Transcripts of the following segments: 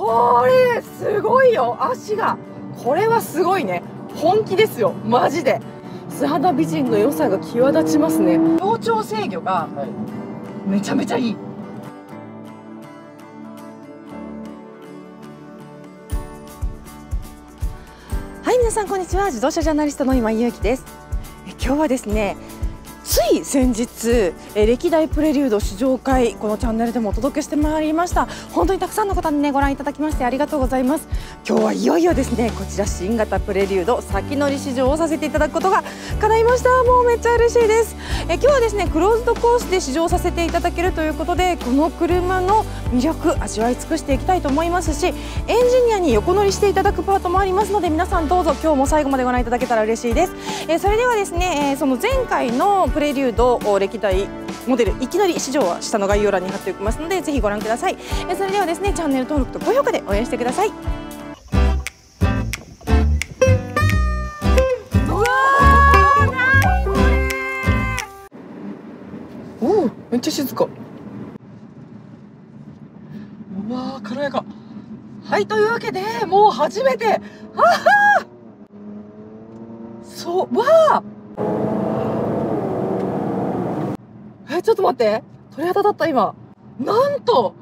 これすごいよ、足が。これはすごいね。本気ですよ、マジで。素肌美人の良さが際立ちますね。協調制御がめちゃめちゃいい。はい、皆さんこんにちは。自動車ジャーナリストの今井裕樹です。今日はですね、つい先日歴代プレリュード試乗会、このチャンネルでもお届けしてまいりました。本当にたくさんの方にねご覧いただきましてありがとうございます。今日はいよいよですね、こちら新型プレリュード先乗り試乗をさせていただくことが叶いました。もうめっちゃ嬉しいです。今日はですねクローズドコースで試乗させていただけるということで、この車の魅力味わい尽くしていきたいと思いますし、エンジニアに横乗りしていただくパートもありますので、皆さんどうぞ今日も最後までご覧いただけたら嬉しいです。それではですね、その前回のプレリュード歴代モデルいきなり試乗は下の概要欄に貼っておきますので、ぜひご覧ください。それではですね、チャンネル登録と高評価で応援してください。うわー、何これ。おお、めっちゃ静か。うわー、軽やか。はい、というわけでもう初めて、そう、わー、ちょっと待って、鳥肌立った今。なんと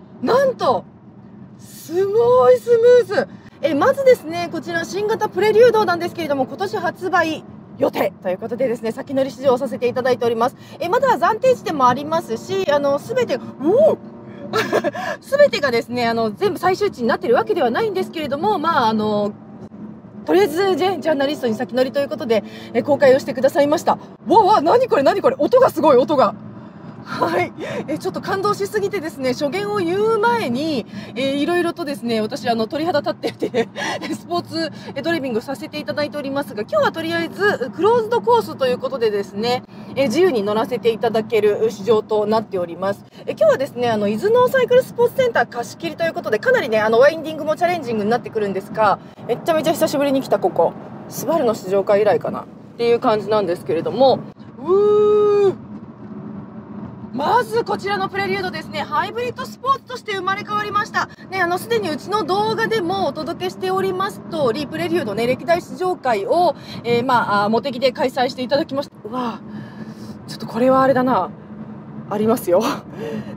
すごいスムーズ。まずですね、こちら新型プレリュードなんですけれども、今年発売予定ということでですね、先乗り試乗をさせていただいております。まだ暫定値でもありますし、すべてすべてがですね、全部最終値になっているわけではないんですけれども、まあとりあえずジャーナリストに先乗りということで、公開をしてくださいました。わわ、何これ何これ、音がすごい、音が。はい、ちょっと感動しすぎてですね、初言を言う前に、いろいろとですね、私鳥肌立っててスポーツドリビングさせていただいておりますが、今日はとりあえずクローズドコースということでですね、自由に乗らせていただける試乗となっております。今日はですね、伊豆のサイクルスポーツセンター貸し切りということで、かなりねワインディングもチャレンジングになってくるんですが、めちゃめちゃ久しぶりに来たここスバルの試乗会以来かなっていう感じなんですけれども、まずこちらのプレリュードですね、ハイブリッドスポーツとして生まれ変わりました。ね、すでにうちの動画でもお届けしております通り、プレリュードね、歴代試乗会を、茂木で開催していただきました。うわぁ、ちょっとこれはあれだな。ありますよ。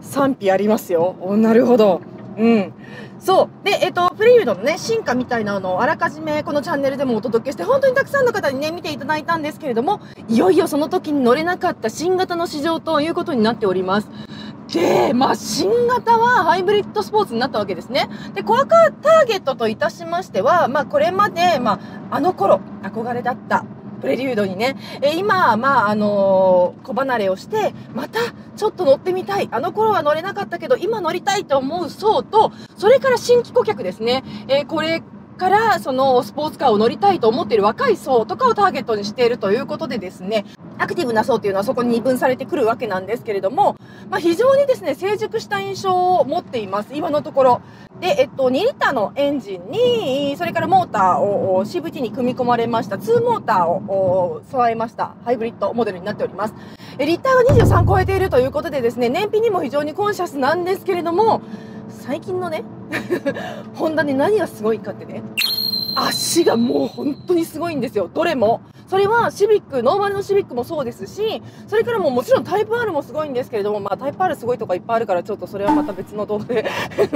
賛否ありますよ。なるほど。うん。そう。で、プレリュードのね、進化みたいなのをあらかじめこのチャンネルでもお届けして、本当にたくさんの方にね、見ていただいたんですけれども、いよいよその時に乗れなかった新型の試乗ということになっております。で、新型はハイブリッドスポーツになったわけですね。で、コアターゲットといたしましては、これまで、あの頃、憧れだったプレリュードにね、今、子離れをして、またちょっと乗ってみたい。あの頃は乗れなかったけど、今乗りたいと思う層と、それから新規顧客ですね。これからそのスポーツカーを乗りたいと思っている若い層とかをターゲットにしているということでですね、アクティブな層というのはそこに二分されてくるわけなんですけれども、非常にですね、成熟した印象を持っています、今のところ。で、2リッターのエンジンに、それからモーターを CVT に組み込まれました、2モーターを備えましたハイブリッドモデルになっております。リッターが23超えているということでですね、燃費にも非常にコンシャスなんですけれども、最近のね、ホンダで何がすごいかってね、足がもう本当にすごいんですよ、どれも。それはシビック、ノーマルのシビックもそうですし、それからもちろんタイプ R もすごいんですけれども、タイプ R すごいとかいっぱいあるから、ちょっとそれはまた別の動画で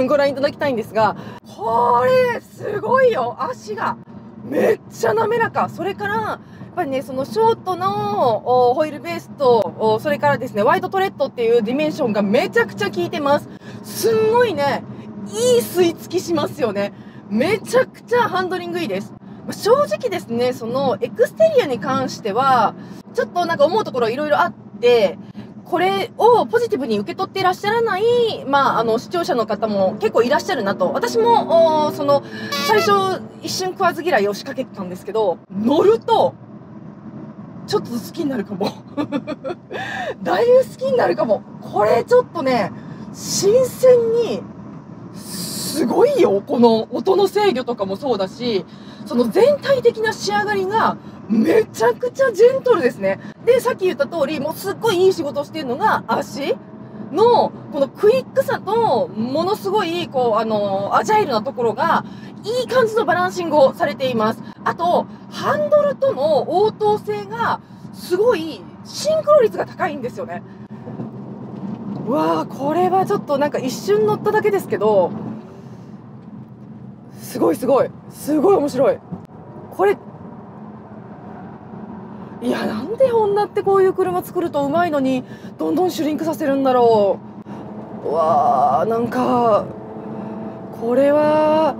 ご覧いただきたいんですが、これすごいよ、足がめっちゃ滑らか。それからやっぱりね、そのショートのホイールベースと、それからですねワイドトレッドっていうディメンションがめちゃくちゃ効いてます。すんごいね、いい吸い付きしますよね。めちゃくちゃハンドリングいいです。正直ですね、そのエクステリアに関してはちょっとなんか思うところいろいろあって、これをポジティブに受け取っていらっしゃらない、視聴者の方も結構いらっしゃるなと。私も最初一瞬食わず嫌いを仕掛けてたんですけど、乗るとちょっと好きになるかもだいぶ好きになるかも。これちょっとね、新鮮にすごいよ。この音の制御とかもそうだし、その全体的な仕上がりがめちゃくちゃジェントルですね。で、さっき言った通り、もうすっごいいい仕事をしているのが足。の、このクイックさと、ものすごい、アジャイルなところが、いい感じのバランシングをされています。あと、ハンドルとの応答性が、すごい、シンクロ率が高いんですよね。うわー、これはちょっとなんか一瞬乗っただけですけど、すごいすごい。すごい面白い。これ、いや、なんでホンダってこういう車作るとうまいのに、どんどんシュリンクさせるんだろう。うわー、なんか、これは、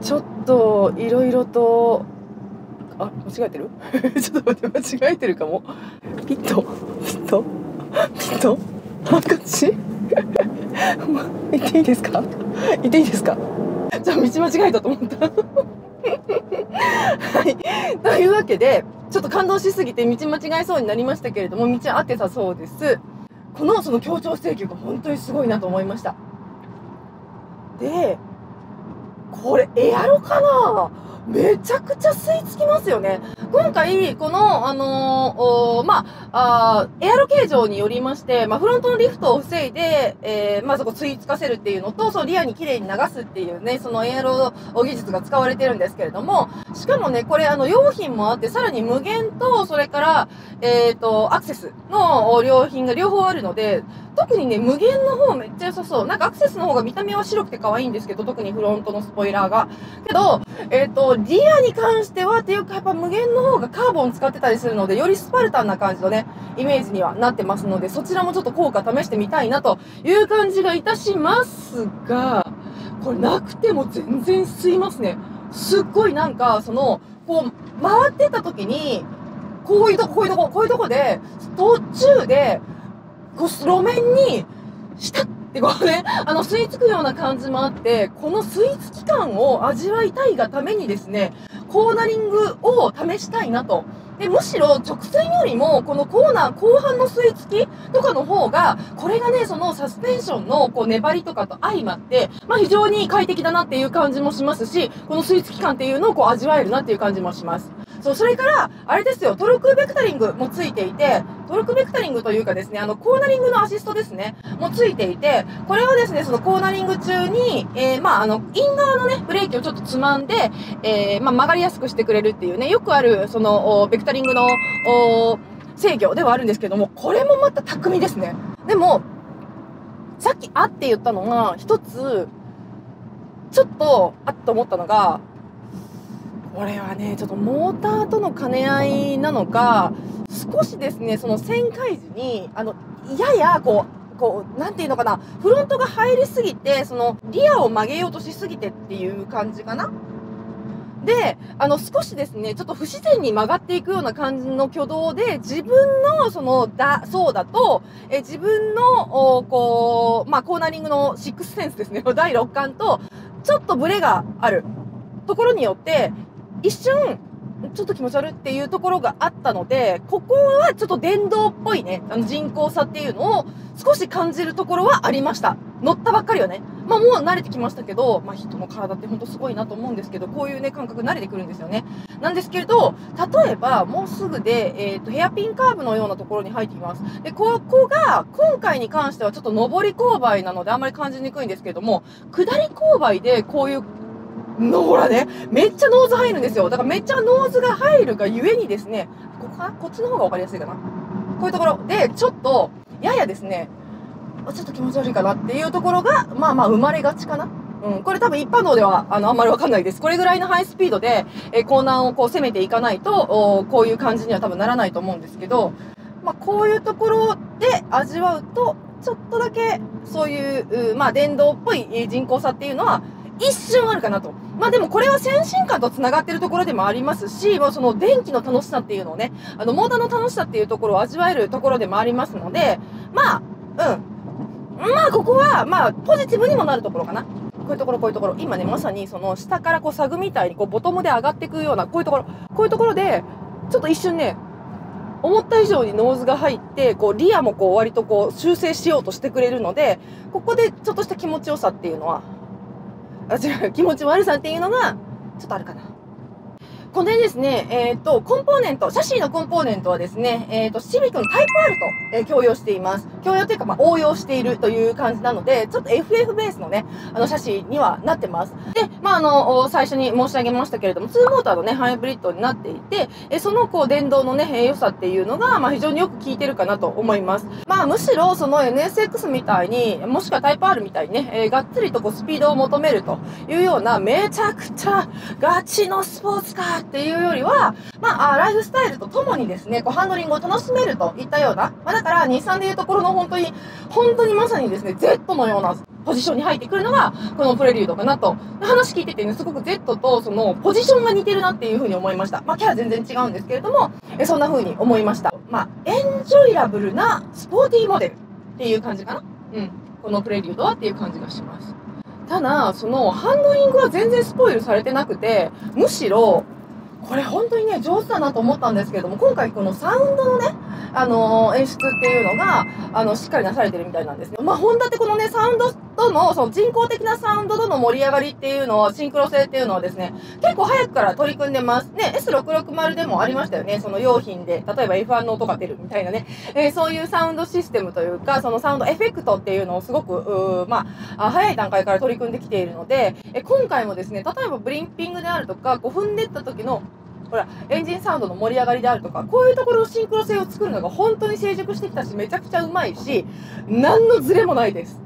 ちょっと、いろいろと、あ、間違えてるちょっと待って、間違えてるかも。ピットハンカチ行っていいですか行っていいですか。じゃあ道間違えたと思ったはい。というわけで、ちょっと感動しすぎて道間違えそうになりましたけれども、道は合ってたそうです。その協調性球が本当にすごいなと思いました。で、これエアロかな？めちゃくちゃ吸い付きますよね。今回、この、エアロ形状によりまして、フロントのリフトを防いで、そこ吸い付かせるっていうのと、そのリアに綺麗に流すっていうね、そのエアロ技術が使われてるんですけれども、しかもね、これ良品もあって、さらに無限と、それから、アクセスの良品が両方あるので、特にね、無限の方めっちゃ良さそう。なんかアクセスの方が見た目は白くて可愛いんですけど、特にフロントのスポイラーが。けど、リアに関してはっていうか、やっぱ無限の方がカーボン使ってたりするので、よりスパルタンな感じのね、イメージにはなってますので、そちらもちょっと効果試してみたいなという感じがいたしますが、これなくても全然吸いますね。すっごいなんか、回ってた時に、こういうとこで、途中で、路面に、したって吸い付くような感じもあって、この吸い付き感を味わいたいがためにですね、コーナリングを試したいなと。で、むしろ直線よりも、このコーナー後半の吸い付きとかの方が、これがね、そのサスペンションの粘りとかと相まって、非常に快適だなっていう感じもしますし、この吸い付き感っていうのを味わえるなっていう感じもします。そう、それから、あれですよ、トルクベクタリングもついていて、トルクベクタリングというかですね、コーナリングのアシストですね、もついていて、これはですね、そのコーナリング中に、イン側のね、ブレーキをちょっとつまんで、曲がりやすくしてくれるっていうね、よくある、ベクタリングの、制御ではあるんですけども、これもまた巧みですね。でも、さっきあって言ったのが、一つ、ちょっと、あっと思ったのが、これはね、ちょっとモーターとの兼ね合いなのか、少しですね、その旋回時に、やや、なんていうのかな、フロントが入りすぎて、リアを曲げようとしすぎてっていう感じかな。で、少しですね、ちょっと不自然に曲がっていくような感じの挙動で、自分の、そうだと、自分の、コーナリングのシックスセンスですね、第6感と、ちょっとブレがあるところによって、一瞬、ちょっと気持ち悪いっていうところがあったので、ここはちょっと電動っぽいね、人工さっていうのを少し感じるところはありました。乗ったばっかりはね。もう慣れてきましたけど、人の体って本当すごいなと思うんですけど、こういうね、感覚慣れてくるんですよね。なんですけれど、例えば、もうすぐで、ヘアピンカーブのようなところに入ってきます。で、ここが、今回に関してはちょっと上り勾配なのであんまり感じにくいんですけれども、下り勾配でこういう、ほらね、めっちゃノーズ入るんですよ。だからめっちゃノーズが入るがゆえにですね、こっちの方が分かりやすいかな。こういうところで、ちょっと、ややですね、ちょっと気持ち悪いかなっていうところが、生まれがちかな。これ多分一般道では、あんまりわかんないです。これぐらいのハイスピードで、コーナーを攻めていかないと、こういう感じには多分ならないと思うんですけど、こういうところで味わうと、ちょっとだけ、そういう、電動っぽい人工さっていうのは、一瞬あるかなと。でもこれは先進観と繋がってるところでもありますし、その電気の楽しさっていうのをね、モーターの楽しさっていうところを味わえるところでもありますので、ここは、ポジティブにもなるところかな。こういうところ。今ね、まさに下からサグみたいにボトムで上がっていくような、こういうところで、ちょっと一瞬ね、思った以上にノーズが入って、リアも割と修正しようとしてくれるので、ここでちょっとした気持ちよさっていうのは、気持ち悪さっていうのが、ちょっとあるかな。これですね、コンポーネント、シャシーのコンポーネントはですね、シビックのタイプ R と、共用しています。共用というか、応用しているという感じなので、ちょっと FF ベースのね、シャシーにはなってます。で、最初に申し上げましたけれども、2モーターのね、ハイブリッドになっていて、その電動のね、良さっていうのが、非常によく効いてるかなと思います。むしろ、その NSX みたいに、もしくはタイプ R みたいにね、がっつりとスピードを求めるというような、めちゃくちゃガチのスポーツカーっていうよりは、ライフスタイルとともにですね、ハンドリングを楽しめるといったような、だから日産でいうところの本当にまさにですね、Z のようなポジションに入ってくるのが、このプレリュードかなと。話聞いててね、すごく Z とそのポジションが似てるなっていう風に思いました。キャラ全然違うんですけれども、そんな風に思いました。エンジョイラブルなスポーティーモデルっていう感じかな。このプレリュードはっていう感じがします。ただ、そのハンドリングは全然スポイルされてなくて、むしろ、これ本当にね、上手だなと思ったんですけれども、今回このサウンドのね、演出っていうのが、しっかりなされてるみたいなんですね。ホンダってこのね、サウンドとの、その人工的なサウンドとの盛り上がりっていうのは、シンクロ性っていうのはですね、結構早くから取り組んでます。ね、S660 でもありましたよね。その用品で、例えば F1 の音が出るみたいなね、そういうサウンドシステムというか、そのサウンドエフェクトっていうのをすごく、早い段階から取り組んできているので、今回もですね、例えばブリンピングであるとか、踏んでった時の、エンジンサウンドの盛り上がりであるとか、こういうところのシンクロ性を作るのが本当に成熟してきたし、めちゃくちゃうまいし、何のズレもないです。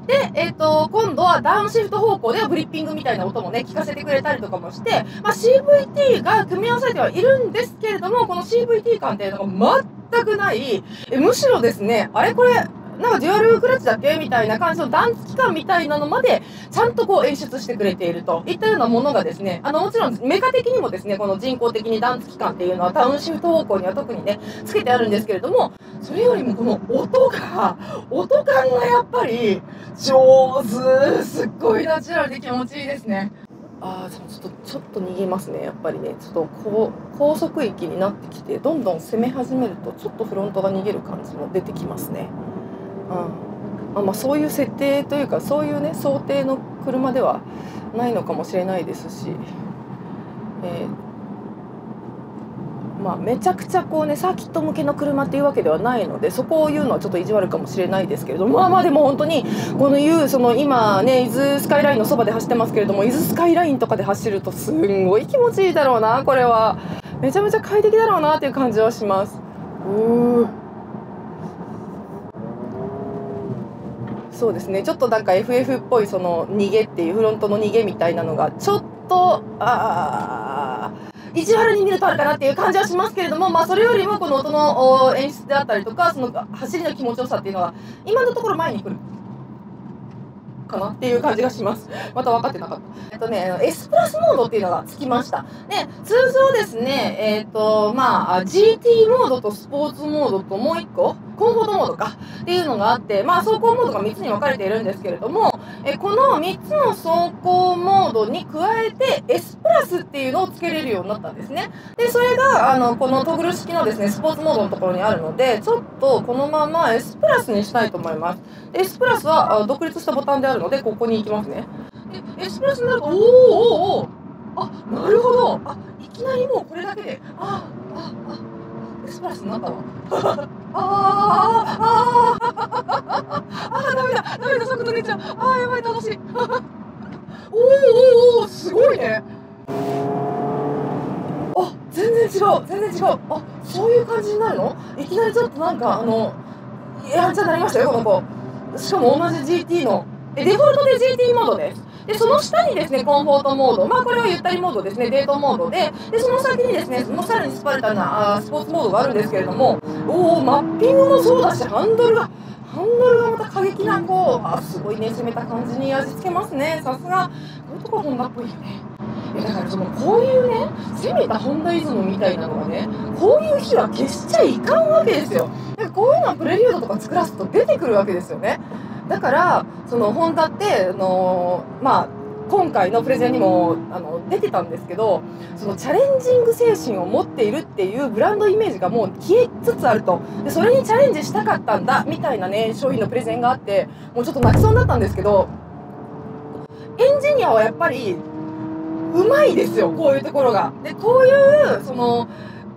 で、今度はダウンシフト方向でブリッピングみたいな音もね、聞かせてくれたりとかもして、CVT が組み合わされてはいるんですけれども、この CVT 感っていうのが全くない、むしろですね、これ、なんかデュアルクラッチだっけみたいな感じの段付き感みたいなのまで、ちゃんと演出してくれているといったようなものがですね、もちろんメカ的にもですね、この人工的に段付き感っていうのはダウンシフト方向には特にね、つけてあるんですけれども、それよりもこの音感がやっぱり上手、すっごいナチュラルで気持ちいいですね。ちょっと逃げますね、やっぱりね。ちょっと高速域になってきて、どんどん攻め始めると、ちょっとフロントが逃げる感じも出てきますね。そういう設定というか、そういうね、想定の車ではないのかもしれないですし、めちゃくちゃサーキット向けの車っていうわけではないので、そこを言うのはちょっと意地悪かもしれないですけれども、でも本当に、その今ね、伊豆スカイラインのそばで走ってますけれども、伊豆スカイラインとかで走るとすんごい気持ちいいだろうな、これは。めちゃめちゃ快適だろうなっていう感じはします。そうですね、ちょっとなんか FF っぽいその逃げっていうフロントの逃げみたいなのがちょっと意地悪に見るとあるかなっていう感じはしますけれども、それよりもこの音の演出であったりとか、その走りの気持ちよさっていうのは今のところ前に来るかなっていう感じがします。また分かってなかった。S プラスモードっていうのがつきました。で、通常ですね、GT モードとスポーツモードともう一個、コンフォートモードかっていうのがあって、走行モードが3つに分かれているんですけれども、この3つの走行モードに加えて S プラスっていうのをつけれるようになったんですね。で、それが、このトグル式のですね、スポーツモードのところにあるので、ちょっとこのまま S プラスにしたいと思います。S プラスは独立したボタンであるので、ここに行きますね。で、S プラスになると、なるほど。いきなりもうこれだけで、S プラスになったわ。ダメだ、速度出ちゃう。やばい、楽しい。すごいね。全然違う。そういう感じになるの？いきなりちょっとなんか、やんちゃになりましたよ、この子。しかも同じ GT の。デフォルトで GT モードです。で、その下にですね、コンフォートモード。これはゆったりモードですね、デートモードで、その先にですね、もうさらにスパルタなスポーツモードがあるんですけれども、マッピングもそうだし、ハンドルがまた過激な、すごいね、攻めた感じに味付けますね。さすが、こういうとこホンダっぽいよね。だからこういうね、攻めたホンダイズムみたいなのがね、こういう日は消しちゃいかんわけですよ。こういうのはプレリュードとか作らすと出てくるわけですよね。だから、ホンダって、今回のプレゼンにも出てたんですけど、そのチャレンジング精神を持っているっていうブランドイメージがもう消えつつあると。で、それにチャレンジしたかったんだ、みたいなね、商品のプレゼンがあって、もうちょっと泣きそうになったんですけど、エンジニアはやっぱり、うまいですよ、こういうところが。で、こういう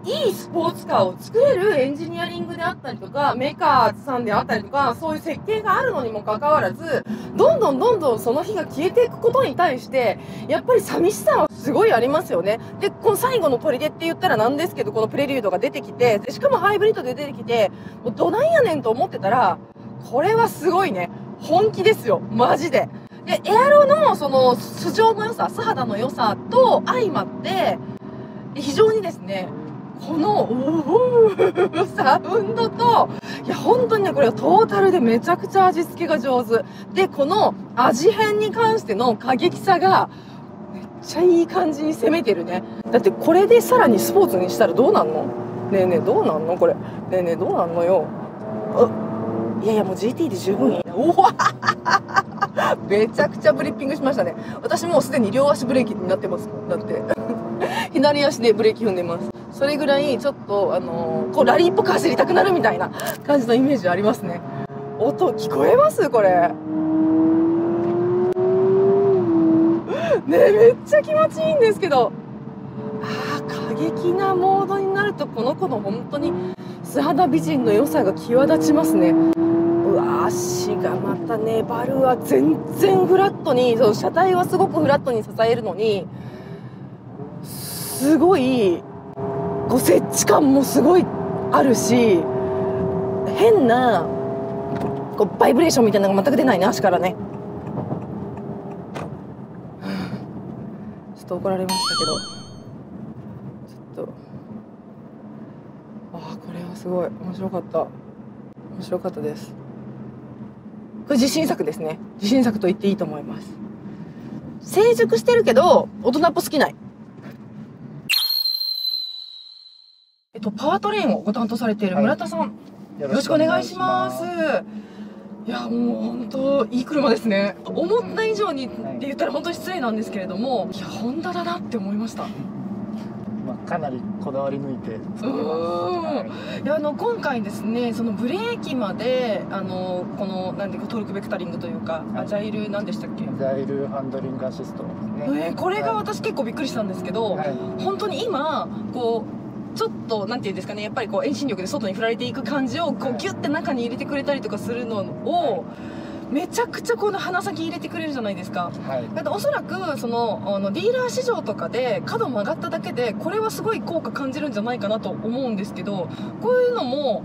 いいスポーツカーを作れるエンジニアリングであったりとか、メーカーさんであったりとか、そういう設計があるのにもかかわらず、どんどんその日が消えていくことに対して、やっぱり寂しさはすごいありますよね。で、この最後の砦って言ったらなんですけど、このプレリュードが出てきて、でしかもハイブリッドで出てきて、もうどないやねんと思ってたら、これはすごいね。本気ですよ。マジで。で、エアロの素性の良さ、素肌の良さと相まって、非常にですね、このサウンドと、いや本当にね、これはトータルでめちゃくちゃ味付けが上手で、この味変に関しての過激さがめっちゃいい感じに攻めてるね。だってこれでさらにスポーツにしたらどうなんの？ねえねえどうなんのこれ。ねえねえどうなんのよ。いやいやもう GT で十分いいな。おわめちゃくちゃブリッピングしましたね。私もうすでに両足ブレーキになってますもん。だって左足でブレーキ踏んでます。それぐらいちょっとこうラリーっぽく走りたくなるみたいな感じのイメージありますね。音聞こえますこれ。ねめっちゃ気持ちいいんですけど、過激なモードになるとこの子の本当に素肌美人の良さが際立ちますね。うわ足がまたね、バルは全然フラットに、車体はすごくフラットに支えるのに、すごいこう接地感もすごいあるし、変なこうバイブレーションみたいなのが全く出ないね、足からね。ちょっと怒られましたけど、ちょっとこれはすごい面白かったです。これ自信作ですね。自信作と言っていいと思います。成熟してるけど大人っぽすぎない。パワートレインをご担当されている村田さん、よろしくお願いします。いやもう本当いい車ですね。思った以上にって言ったら本当に失礼なんですけれども、いやホンダだなって思いました。かなりこだわり抜いて作ってます。いや今回ですね、そのブレーキまでこのなんていうかトルクベクタリングというか、アジャイルなんでしたっけ？アジャイルハンドリングアシストですね。これが私結構びっくりしたんですけど、本当に今こうちょっとなんていうんですかね、やっぱりこう遠心力で外に振られていく感じをこうギュッて中に入れてくれたりとかするのを、めちゃくちゃこの鼻先入れてくれるじゃないですか。だっておそらくディーラー市場とかで角曲がっただけでこれはすごい効果感じるんじゃないかなと思うんですけど、こういうのも、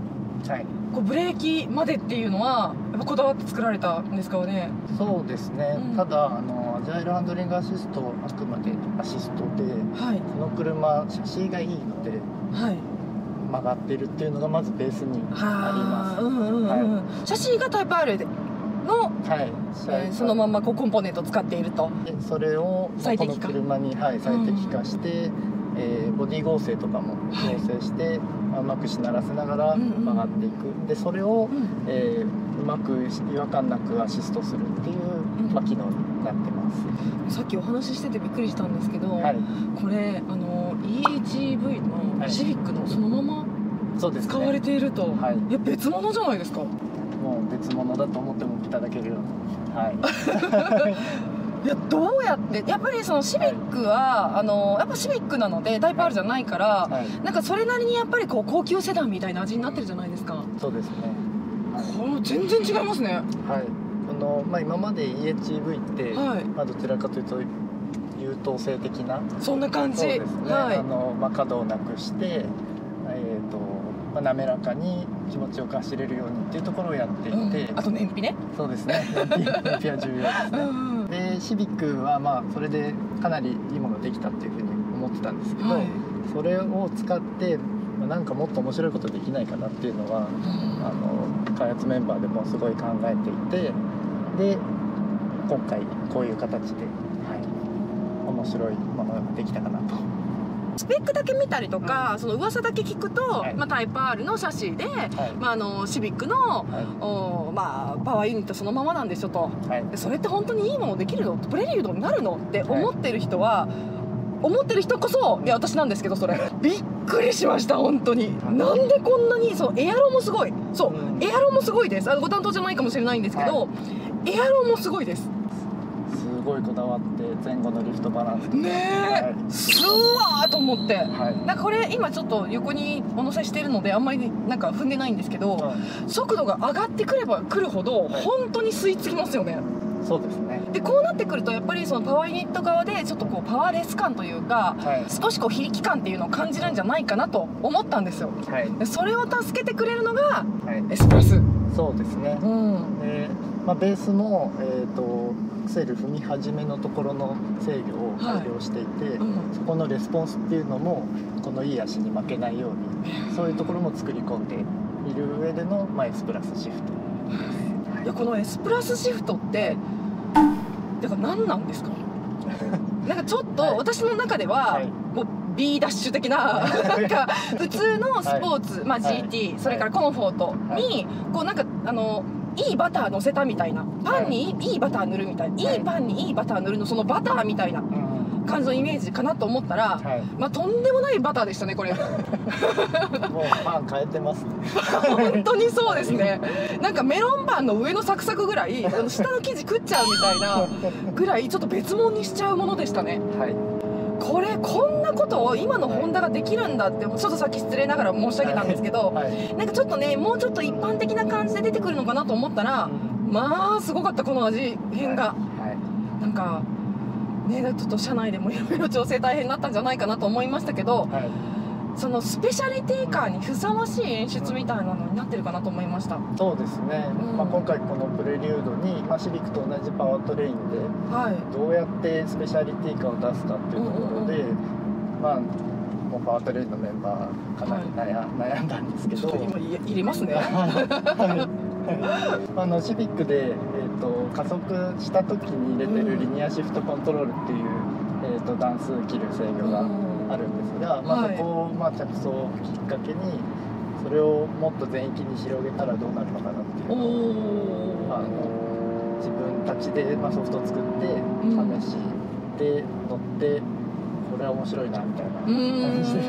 こうブレーキまでっていうのはやっぱこだわって作られたんですかね。そうですね、ただアジャイルハンドリングアシスト、あくまでアシストで、この車シャシーがいいので、曲がってるっていうのがまずベースにあります。シャシーがタイプ R での、そのままこうコンポーネントを使っていると。でそれをこの車に最適化して、ボディ合成とかも調整して、うまくしならせながら曲がっていく。でそれを、うまく違和感なくアシストするっていう、機能になってます。さっきお話ししててびっくりしたんですけど、これEHV のシビックのそのまま使われていると、いや別物じゃないですか。もう別物だと思ってもいただけるように。いやどうやってやっぱりそのシビックはやっぱシビックなのでタイプ R じゃないから、なんかそれなりにやっぱりこう高級セダンみたいな味になってるじゃないですか。そうですね。これ全然違いますね。今まで EHV って、どちらかというと優等生的なそんな感じ。そうですね。角をなくして滑らかに気持ちよく走れるようにっていうところをやっていて、あと燃費ね。そうですね。燃費は重要ですね。でシビックはそれでかなりいいものができたっていうふうに思ってたんですけど、それを使ってなんかもっと面白いことできないかなっていうのは、開発メンバーでもすごい考えていて、で今回こういう形で、面白いものができたかなと。スペックだけ見たりとか、その噂だけ聞くと、タイプ R のシャシーで、シビックの、パワーユニットそのままなんでしょと、それって本当にいいものできるの？プレリュードになるの？って思ってる人は、思ってる人こそ、いや私なんですけど、それびっくりしました本当に。なんでこんなにエアロもすごい、エアロもすごいです。ご担当じゃないかもしれないんですけど、エアロもすごいです。すごいこだわって前後のリフトバランスねえ、すわーと思って、なんかこれ今ちょっと横にお乗せしてるのであんまりなんか踏んでないんですけど、速度が上がってくればくるほど本当に吸い付きますよね。そうですね。でこうなってくるとやっぱりそのパワーユニット側でちょっとこうパワーレス感というか、少しこう非力感っていうのを感じるんじゃないかなと思ったんですよ。でそれを助けてくれるのがエスプラス。そうですね。で、ベースもアクセル踏み始めのところの制御を改良していて、そこのレスポンスっていうのもこのいい足に負けないように、そういうところも作り込んでいる上での、エスプラスシフトです。いや、このエスプラスシフトってだから何なんですか？なんかちょっと私の中ではもう B ダッシュ的ななんか普通のスポーツ、GT、それからコンフォートにこうなんかいいバター乗せたみたいな、パンにいいバター塗るみたいな、いいパンにいいバター塗るのそのバターみたいな感じのイメージかなと思ったら、とんでもないバターでしたねこれ。もうパン変えてますね。本当にそうですね。なんかメロンパンの上のサクサクぐらい下の生地食っちゃうみたいなぐらいちょっと別物にしちゃうものでしたね。これこんなことを今のホンダができるんだってちょっとさっき失礼ながら申し上げたんですけど、なんかちょっとねもうちょっと一般的な感じで出てくるのかなと思ったら、まあすごかったこの味変が。なんかね、ちょっと車内でもいろいろ調整大変になったんじゃないかなと思いましたけど、そのスペシャリティカーにふさわしい演出みたいなのになってるかなと思いました。そうですね、今回このプレリュードに、シビックと同じパワートレインで、どうやってスペシャリティカーを出すかっていうところで、もうパワートレインのメンバーかなり悩んだんですけど、今入れますね。シビックで、加速した時に入れてるリニアシフトコントロールっていう、段数切る制御があるんですが、そこを着想をきっかけにそれをもっと全域に広げたらどうなるのかなっていうのを自分たちでソフトを作って試して乗ってこれは面白いなみたいな感じで。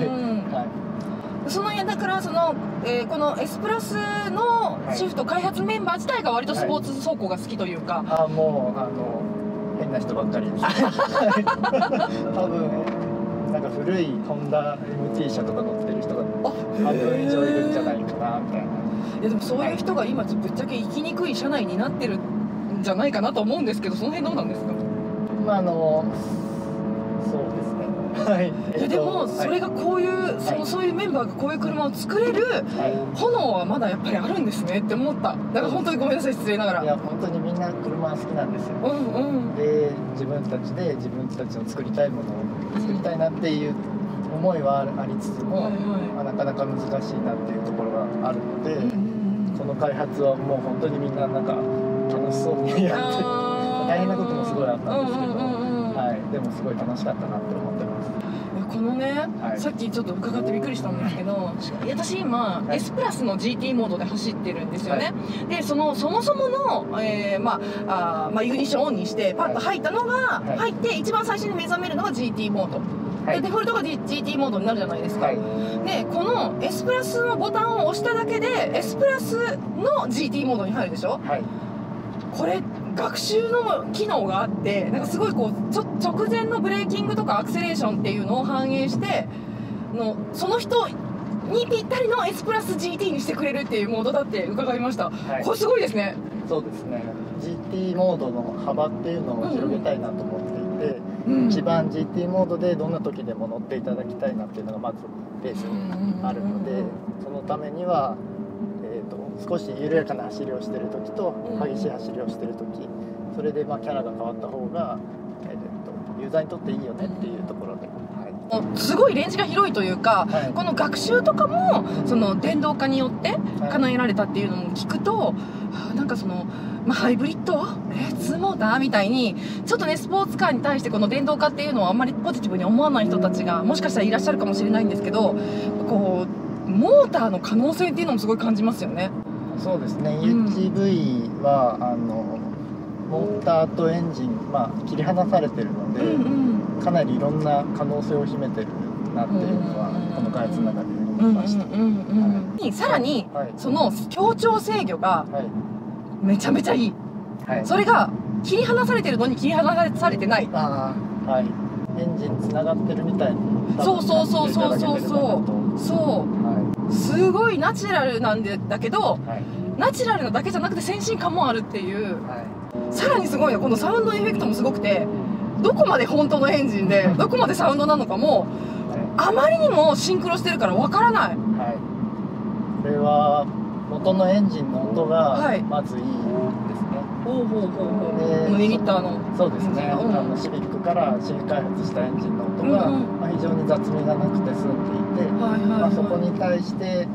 そのだからこのエスプラスのシフト開発メンバー自体が割とスポーツ走行が好きというか、もう変な人ばっかりですね。多分なんか古いホンダ MT 車とか乗ってる人が半分以上いるんじゃないかなみたいな。いやでもそういう人が今ぶっちゃけ生きにくい車内になってるんじゃないかなと思うんですけど、その辺どうなんですか？そうですね。いやでもそれがこういうそういうメンバーがこういう車を作れる炎はまだやっぱりあるんですねって思った。だから本当にごめんなさい失礼ながら。いや本当にみんな車好きなんですよ。で自分たちで自分たちの作りたいものを作りたいなっていう思いはありつつも、なかなか難しいなっていうところがあるので、この開発はもう本当にみんななんか楽しそうにやって大変なこともすごいあったんですけど、でもすごい楽しかったなって思ってます。このね、さっきちょっと伺ってびっくりしたんですけど、私今、S プラスの GT モードで走ってるんですよね。でそもそもの、ユニションオンにしてパッと入ったのが、入って一番最初に目覚めるのが GT モード。でデフォルトが GT モードになるじゃないですか。でこの S プラスのボタンを押しただけで S プラスの GT モードに入るでしょ。これ学習の機能があって、なんかすごいこう直前のブレーキングとかアクセレーションっていうのを反映してその人にぴったりの S プラス GT にしてくれるっていうモードだって伺いました。これすごいですね。そうですね。GT モードの幅っていうのを広げたいなと思っていて、一番 GT モードでどんな時でも乗っていただきたいなっていうのがまずベースにあるので、そのためには少し緩やかな走りをしてる時と激しい走りをしてる時、それでキャラが変わった方が、ユーザーにとっていいよねっていうところで、すごいレンジが広いというか、この学習とかもその電動化によって叶えられたっていうのを聞くと、なんかハイブリッド2モーターみたいにちょっとねスポーツカーに対してこの電動化っていうのはあんまりポジティブに思わない人たちがもしかしたらいらっしゃるかもしれないんですけど、こうモーターの可能性っていうのもすごい感じますよね。そうですね。UHV はモーターとエンジン、切り離されてるので、かなりいろんな可能性を秘めてるなっていうのはこの開発の中で思いました。さらにその協調制御がめちゃめちゃいい。それが切り離されてるのに切り離されてない。ああ、はい。エンジンつながってるみたいに。そうそうそうそうそうそうそう、はすごいナチュラルなんだけど、い。はい。ナチュラルなだけじゃなくて先進感もあるっていう。はさらにすごいのこのサウンドエフェクトもすごくて、どこまで本当のエンジンでどこまでサウンドなのかもあまりにもシンクロしてるからわからない。い。はい。これは元のエンジンの音はいがまずいいですね。ほうほうほうほう。でこの2リッターの。そうですね。うんシビックから新開発したエンジンの音が、うんうんまあ、非常に雑味がなくて済んでいて、はいはいはい、まあ、そこに対して、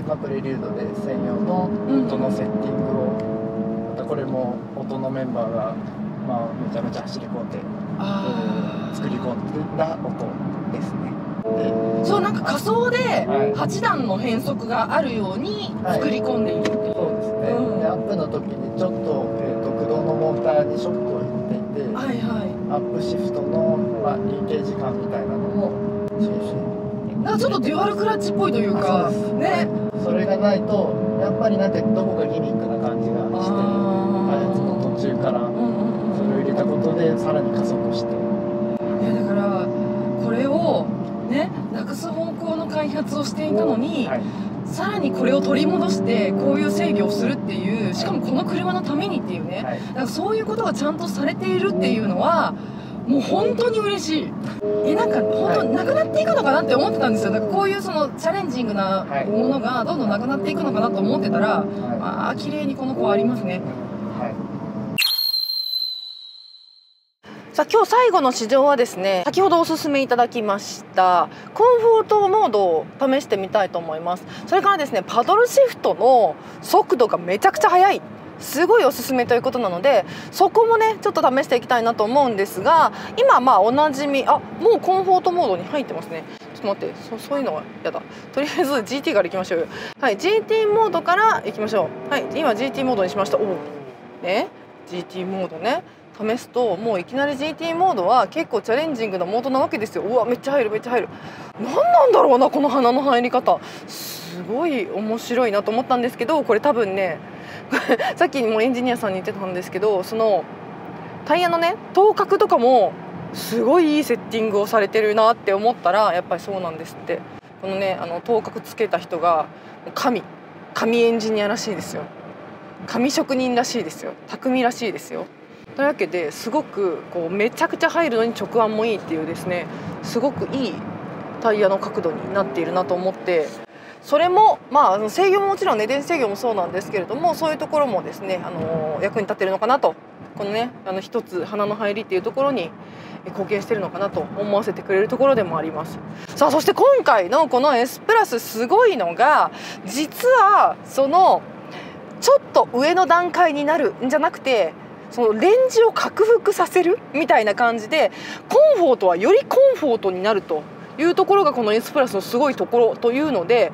まあ、プレリュードで専用の音のセッティングを、またこれも音のメンバーが、まあ、めちゃめちゃ走り込んで、作り込んだ音ですね。でそう、なんか仮想ではい8段の変速があるように作り込んでいるっていう、そうですね、うんでアップの時にちょっと、駆動のモーターにショックを入れていて、はいはい、アップシフトの、まあ、リーケージ感みたいなのもなんかちょっとデュアルクラッチっぽいというかそうですね。それがないとやっぱりなんかどこかギミックな感じがして開発の途中からそれを入れたことでさらに加速して、いやだからこれをねなくす方向の開発をしていたのに、はい、さらにこれを取り戻してこういう制御をするっていう、しかもこの車のためにっていうね、はい、だからそういうことがちゃんとされているっていうのはもう本当に嬉しい。なんか本当なくなっていくのかなって思ってたんですよ。だからこういうそのチャレンジングなものがどんどんなくなっていくのかなと思ってたら、はい、ああ綺麗にこの子はありますね。はい。さあ今日最後の試乗はですね、先ほどおすすめいただきましたコンフォートモードを試してみたいと思います。それからですね、パドルシフトの速度がめちゃくちゃ速い、すごいおすすめということなので、そこもねちょっと試していきたいなと思うんですが、今まあおなじみ、もうコンフォートモードに入ってますね。ちょっと待って、そういうのはやだ。とりあえず GT からいきましょうよ。はい、 GT モードからいきましょう。はい、今 GT モードにしました。GT モードね試すと、もういきなり GT モードは結構チャレンジングなモードなわけですよ。うわめっちゃ入るめっちゃ入る。何なんだろうなこの鼻の入り方、すごい面白いなと思ったんですけど、これ多分ねさっきもエンジニアさんに言ってたんですけど、そのタイヤのね頭角とかもすごいいいセッティングをされてるなって思ったら、やっぱりそうなんですって。このね頭角つけた人が神エンジニアらしいですよ。神職人らしいですよ。匠らしいですよ。というわけですごくこうめちゃくちゃ入るのに直腕もいいっていうですね、すごくいいタイヤの角度になっているなと思って、それもまあ制御ももちろんね電子制御もそうなんですけれども、そういうところもですね役に立ってるのかなと、このね一つ鼻の入りっていうところに貢献してるのかなと思わせてくれるところでもあります。さあそして今回のこの S プラスすごいのが、実はそのちょっと上の段階になるんじゃなくて、そのレンジを克服させるみたいな感じで、コンフォートはよりコンフォートになるというところがこの S プラスのすごいところというので、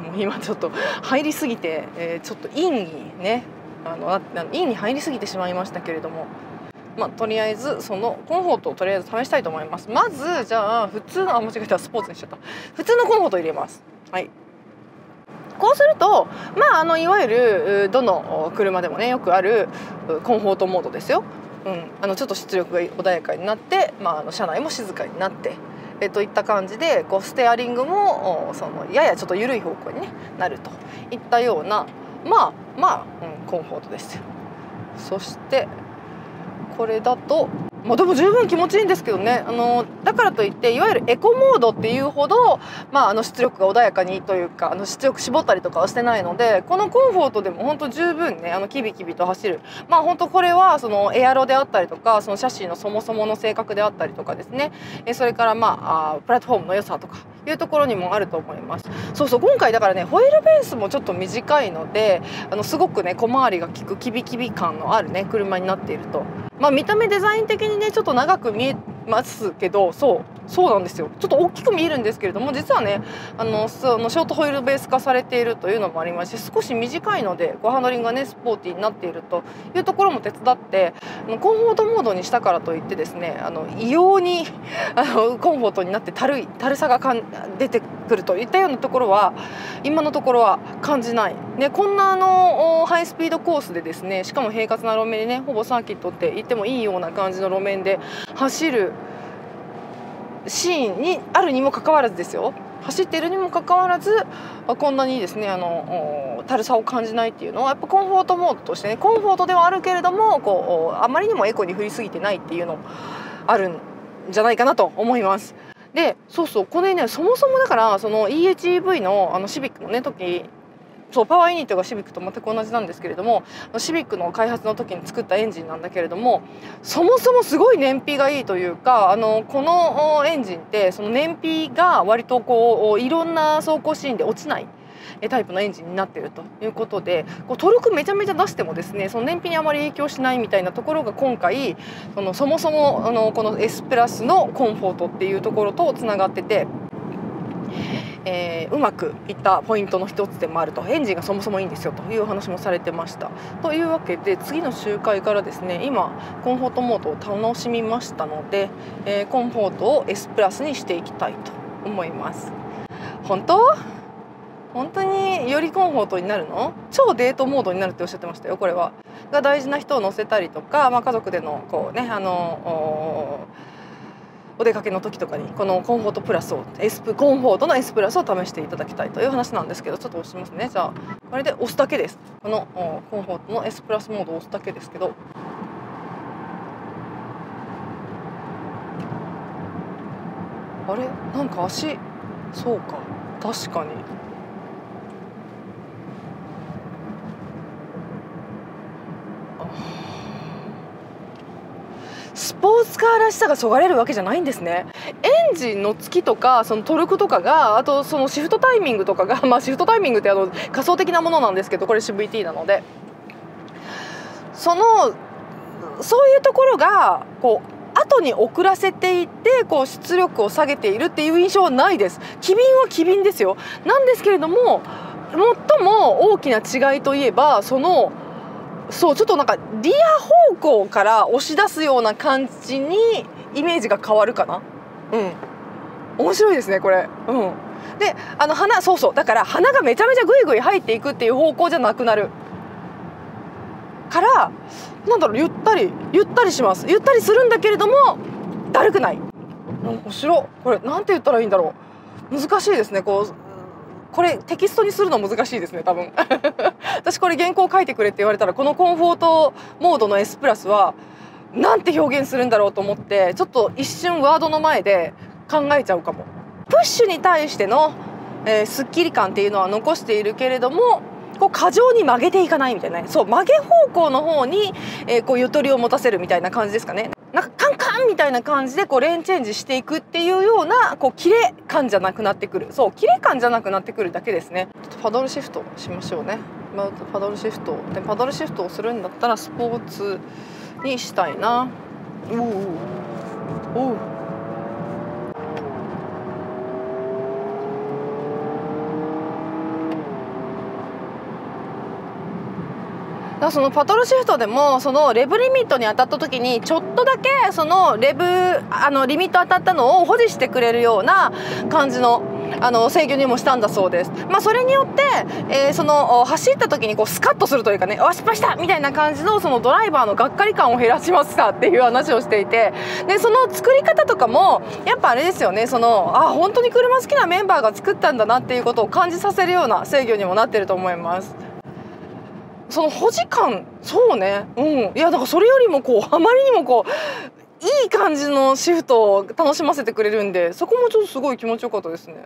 もう今ちょっと入りすぎて、ちょっとインにねインに入りすぎてしまいましたけれども、とりあえずそのコンフォートをとりあえず試したいと思います。まずじゃあ普通の間違えた、スポーツにしちゃった。普通のコンフォートを入れます。はい、こうするといわゆるどの車でもねよくあるコンフォートモードですよ。ちょっと出力が穏やかになって、車内も静かになって、といった感じでこうステアリングもそのややちょっと緩い方向に、なるといったようなコンフォートですよ。そしてこれだとでも十分気持ちいいんですけどね。だからといっていわゆるエコモードっていうほど、出力が穏やかにというか出力絞ったりとかはしてないので、このコンフォートでも本当十分ねキビキビと走る。本当これはそのエアロであったりとか、そのシャシーのそもそもの性格であったりとかですね、それからプラットフォームの良さとかいうところにもあると思います。そう今回だからねホイールベースもちょっと短いので、すごくね小回りが利くキビキビ感のあるね車になっていると。見た目デザイン的にねちょっと長く見えますけど、そうなんですよ。ちょっと大きく見えるんですけれども、実はねそのショートホイールベース化されているというのもありまして、少し短いのでハンドリングがねスポーティーになっているというところも手伝って、コンフォートモードにしたからといってですね異様にコンフォートになってたるさが出てくるといったようなところは今のところは感じない、ね、こんなハイスピードコースでですね、しかも平滑な路面でね、ほぼサーキットって言ってもいいような感じの路面で走るシーンにあるにもかかわらずですよ、走っているにもかかわらずこんなにですねたるさを感じないっていうのはやっぱコンフォートモードとしてね、コンフォートではあるけれどもあまりにもエコに振りすぎてないっていうのあるんじゃないかなと思います。でそうこれね、そもそもだからその EHEV のシビックのね時、そうパワーユニットがシビックと全く同じなんですけれども、シビックの開発の時に作ったエンジンなんだけれども、そもそもすごい燃費がいいというか、このエンジンってその燃費が割といろんな走行シーンで落ちないタイプのエンジンになっているということで、トルクめちゃめちゃ出してもですね、その燃費にあまり影響しないみたいなところが今回そもそもこの S プラスのコンフォートっていうところとつながってて、うまくいったポイントの一つでもあると。エンジンがそもそもいいんですよというお話もされてました。というわけで次の周回からですね、今コンフォートモードを楽しみましたので、コンフォートを S プラスにしていきたいと思います。本当によりコンフォートになるの？超デートモードになるっておっしゃってましたよ。これはが大事な人を乗せたりとか、家族でのお出かけの時とかにこのコンフォートプラスをコンフォートの S プラスを試していただきたいという話なんですけど、ちょっと押しますね。じゃあこれで押すだけです。このコンフォートの S プラスモードを押すだけですけど、あれなんか足、そうか確かにスポーツカーらしさがそがれるわけじゃないんですね。エンジンのつきとかそのトルクとかが、あとそのシフトタイミングとかが、シフトタイミングって仮想的なものなんですけど、これ CVT なのでそういうところが後に遅らせていって出力を下げているっていう印象はないです。機敏は機敏ですよ。なんですけれども、最も大きな違いといえばちょっとなんかリア方向から押し出すような感じにイメージが変わるかな。面白いですねこれ。でだから鼻がめちゃめちゃグイグイ入っていくっていう方向じゃなくなるから、ゆったりします。ゆったりするんだけれどもだるくない。面白い。これなんて言ったらいいんだろう。難しいですね。これテキストにするの難しいですね多分私これ原稿書いてくれって言われたら、このコンフォートモードの S プラスはなんて表現するんだろうと思って、ちょっと一瞬ワードの前で考えちゃうかも。プッシュに対しての、スッキリ感っていうのは残しているけれども、過剰に曲げていかないみたいな、曲げ方向の方に、ゆとりを持たせるみたいな感じですかね。なんかカンカンみたいな感じでレーンチェンジしていくっていうようなキレ感じゃなくなってくる。キレ感じゃなくなってくるだけですね。ちょっとパドルシフトしましょうね。パドルシフトをするんだったらスポーツにしたいな。そのパドルシフトでもそのレブリミットに当たった時にちょっとだけそのリミット当たったのを保持してくれるような感じの制御にもしたんだそうです。それによって、走った時にスカッとするというかね、失敗したみたいな感じのそのドライバーのがっかり感を減らしますかっていう話をしていて、でその作り方とかもやっぱあれですよね。本当に車好きなメンバーが作ったんだなっていうことを感じさせるような制御にもなってると思います。その保持感、いやだからそれよりもあまりにもいい感じのシフトを楽しませてくれるんで、そこもちょっとすごい気持ちよかったですね。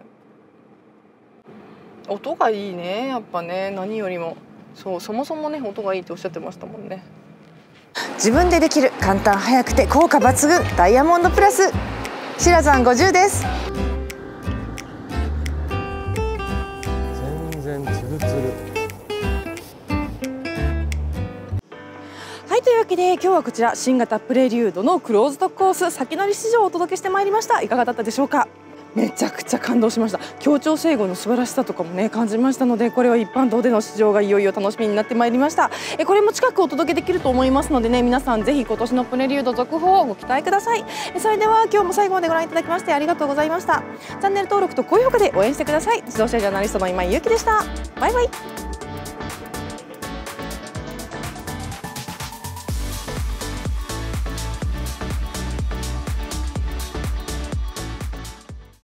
音がいいね、やっぱね。何よりもそもそもね音がいいっておっしゃってましたもんね。自分でできる、簡単、早くて効果抜群、ダイヤモンドプラスシラザン50です。全然ツルツル。はい、というわけで今日はこちら新型プレリュードのクローズドコース先乗り試乗をお届けしてまいりました。いかがだったでしょうか。めちゃくちゃ感動しました。協調整合の素晴らしさとかもね感じましたので、これは一般道での試乗がいよいよ楽しみになってまいりました。これも近くお届けできると思いますのでね、皆さんぜひ今年のプレリュード続報をご期待ください。それでは今日も最後までご覧いただきましてありがとうございました。チャンネル登録と高評価で応援してください。自動車ジャーナリストの今井ゆうきでした。バイバイ。